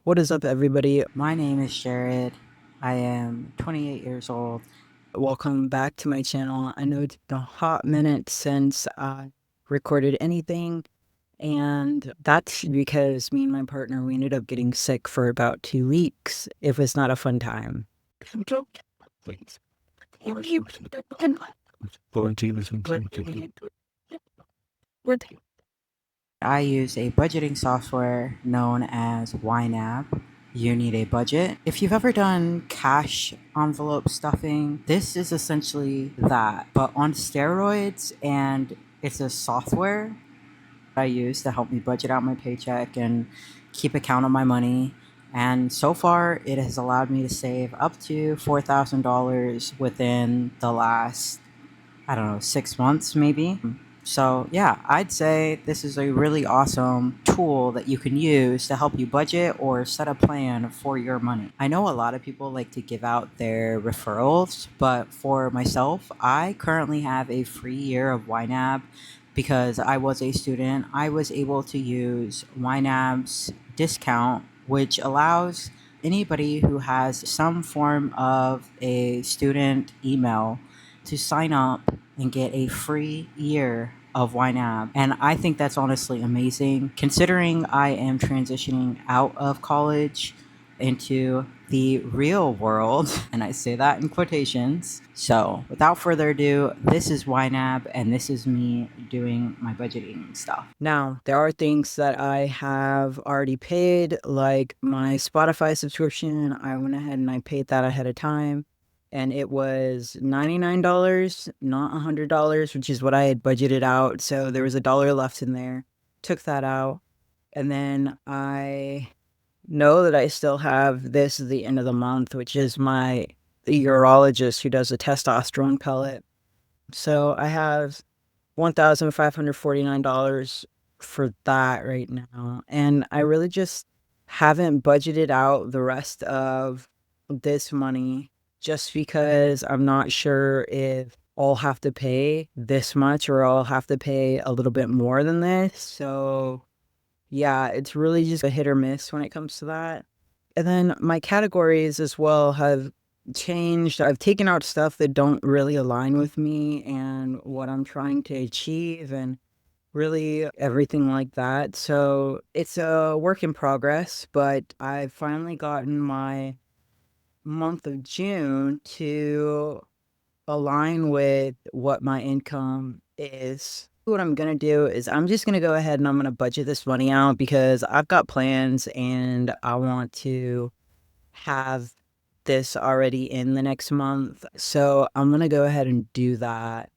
What is up, everybody? My name is Jared. I am 28 years old. Welcome back to my channel. I know it's been a hot minute since I recorded anything, and that's because me and my partner, we ended up getting sick for about 2 weeks. It was not a fun time. I use a budgeting software known as YNAB. You need a budget. If you've ever done cash envelope stuffing, this is essentially that, but on steroids, and it's a software I use to help me budget out my paycheck and keep account of my money. And so far, it has allowed me to save up to $4,000 within the last, I don't know, 6 months maybe. So, yeah, I'd say this is a really awesome tool that you can use to help you budget or set a plan for your money. I know a lot of people like to give out their referrals, but for myself, I currently have a free year of YNAB because I was a student. I was able to use YNAB's discount, which allows anybody who has some form of a student email to sign up and get a free year of YNAB. And I think that's honestly amazing considering I am transitioning out of college into the real world, and I say that in quotations. So, without further ado, this is YNAB, and this is me doing my budgeting stuff. Now, there are things that I have already paid, like my Spotify subscription. I went ahead and I paid that ahead of time, and it was $99, not $100, which is what I had budgeted out. So there was $1 left in there. Took that out, and then I know that I still have this at the end of the month, which is my urologist who does a testosterone pellet. So I have $1,549 for that right now. And I really just haven't budgeted out the rest of this money just because I'm not sure if I'll have to pay this much or I'll have to pay a little bit more than this. So yeah, it's really just a hit or miss when it comes to that. And then my categories as well have changed. I've taken out stuff that don't really align with me and what I'm trying to achieve and really everything like that. So it's a work in progress, but I've finally gotten my month of June to align with what my income is. What I'm gonna do is I'm just gonna go ahead and I'm gonna budget this money out because I've got plans and I want to have this already in the next month. So I'm gonna go ahead and do that.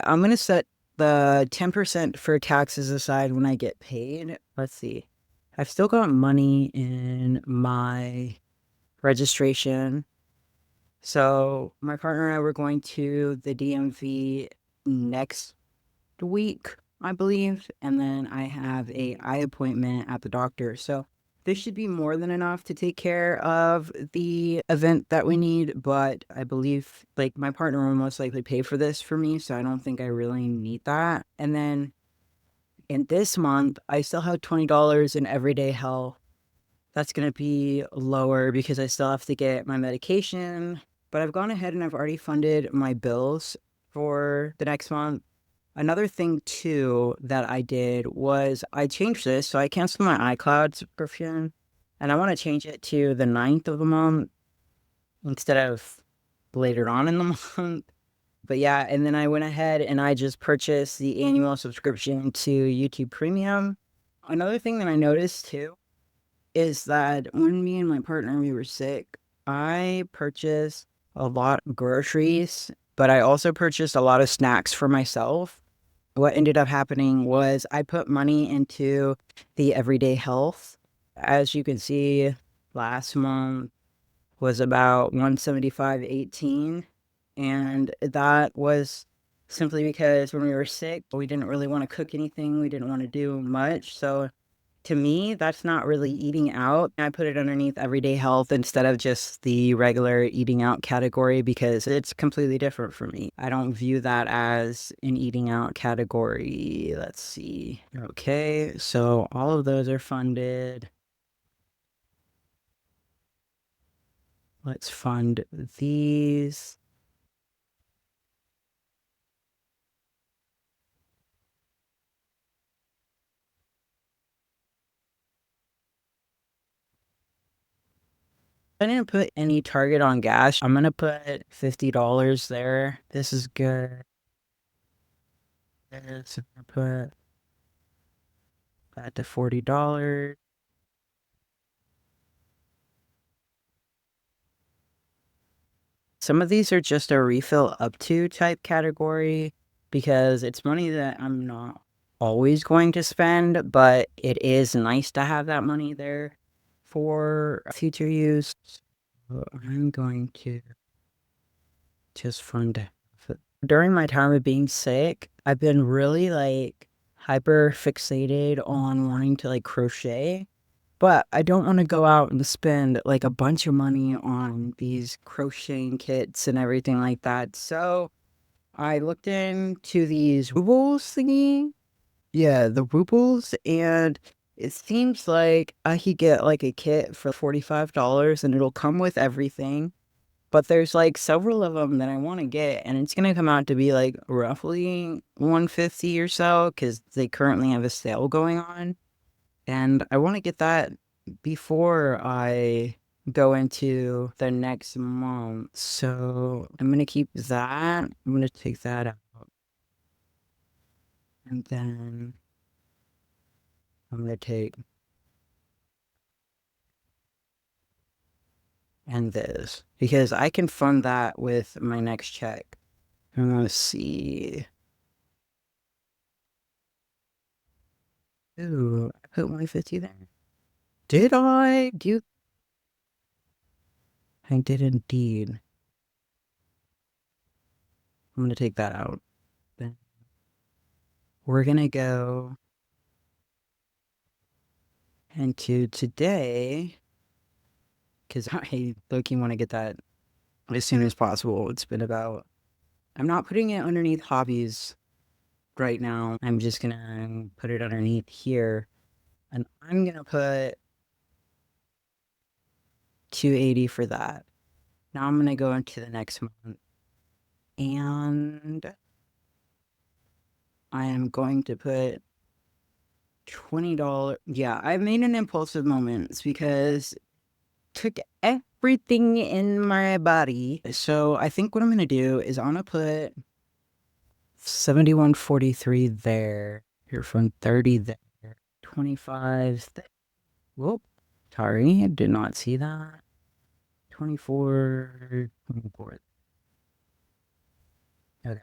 I'm gonna set the 10% for taxes aside when I get paid. Let's see. I've still got money in my registration. So my partner and I were going to the DMV next week, I believe, and then I have a eye appointment at the doctor. So this should be more than enough to take care of the event that we need, but I believe like my partner will most likely pay for this for me, so I don't think I really need that. And then in this month, I still have $20 in everyday health. That's going to be lower because I still have to get my medication, but I've gone ahead and I've already funded my bills for the next month. Another thing too that I did was I changed this. So I canceled my iCloud subscription and I want to change it to the 9th of the month instead of later on in the month. But yeah, and then I went ahead and I just purchased the annual subscription to YouTube Premium. Another thing that I noticed too is that when me and my partner we were sick, I purchased a lot of groceries, but I also purchased a lot of snacks for myself. What ended up happening was I put money into the everyday health. As you can see, last month was about 175.18, and that was simply because when we were sick, we didn't really want to cook anything. We didn't want to do much. So to me, that's not really eating out. I put it underneath everyday health instead of just the regular eating out category because it's completely different for me. I don't view that as an eating out category. Let's see. Okay, so all of those are funded. Let's fund these. I didn't put any target on gas. I'm gonna put $50 there. This is good. This, I'm gonna put that to $40. Some of these are just a refill up to type category because it's money that I'm not always going to spend, but it is nice to have that money there for future use. So I'm going to just fund it. During my time of being sick, I've been really like hyper fixated on wanting to like crochet, but I don't want to go out and spend like a bunch of money on these crocheting kits and everything like that. So I looked into these rubles thingy. Yeah, the rubles, and it seems like I could get like a kit for $45 and it'll come with everything. But there's like several of them that I want to get, and it's gonna come out to be like roughly 150 or so because they currently have a sale going on. And I want to get that before I go into the next month. So I'm going to keep that. I'm going to take that out. And then I'm going to take and this because I can fund that with my next check. I'm going to see. Ooh, I put 150 there. Did I? I did indeed. I'm going to take that out. Then we're going to go into today because I low-key want to get that as soon as possible. It's been about... I'm not putting it underneath hobbies right now. I'm just going to put it underneath here. And I'm going to put 280 for that. Now I'm going to go into the next month. And I am going to put $20. Yeah, I made an impulsive moment. It's because took everything in my body. So I think what I'm going to do is I'm going to put 71.43 there. Here from 30 there. 25 there. Whoop. Sorry, I did not see that. 24. 24. Okay.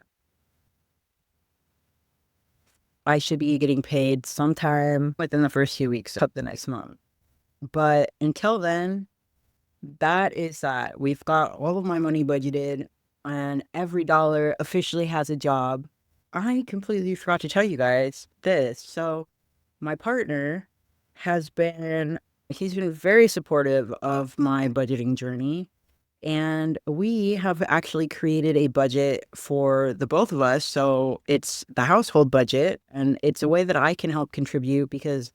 I should be getting paid sometime within the first few weeks of the next month. But until then, that is that. We've got all of my money budgeted, and every dollar officially has a job. I completely forgot to tell you guys this. So, my partner he's been very supportive of my budgeting journey. And we have actually created a budget for the both of us. So it's the household budget, and it's a way that I can help contribute because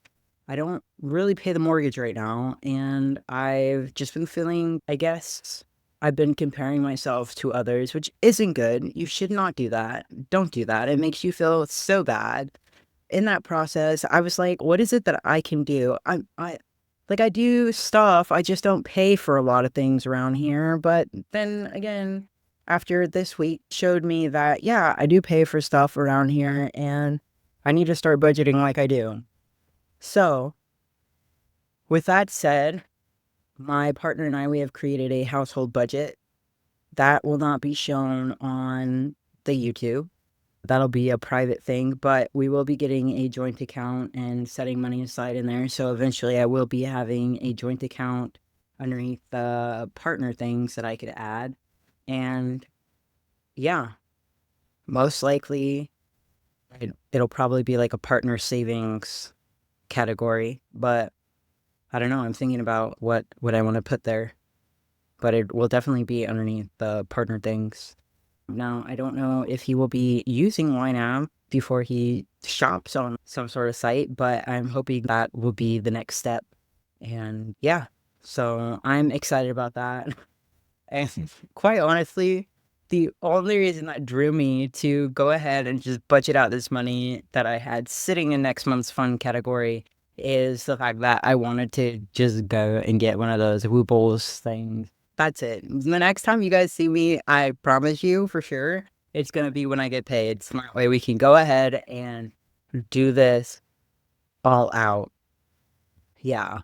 I don't really pay the mortgage right now. And I've just been feeling, I guess, I've been comparing myself to others, which isn't good. You should not do that. Don't do that. It makes you feel so bad. In that process, I was like, what is it that I can do? I do stuff, I just don't pay for a lot of things around here. But then again, after this week showed me that, yeah, I do pay for stuff around here and I need to start budgeting like I do. So, with that said, my partner and I, we have created a household budget that will not be shown on the YouTube. That'll be a private thing, but we will be getting a joint account and setting money aside in there. So eventually I will be having a joint account underneath the partner things that I could add. And yeah, most likely it'll probably be like a partner savings category, but I don't know. I'm thinking about what I want to put there, but it will definitely be underneath the partner things. Now, I don't know if he will be using YNAB before he shops on some sort of site, but I'm hoping that will be the next step. And yeah, so I'm excited about that. And quite honestly, the only reason that drew me to go ahead and just budget out this money that I had sitting in next month's fund category is the fact that I wanted to just go and get one of those Whooples things. That's it. The next time you guys see me, I promise you for sure, it's going to be when I get paid. So that way we can go ahead and do this all out. Yeah.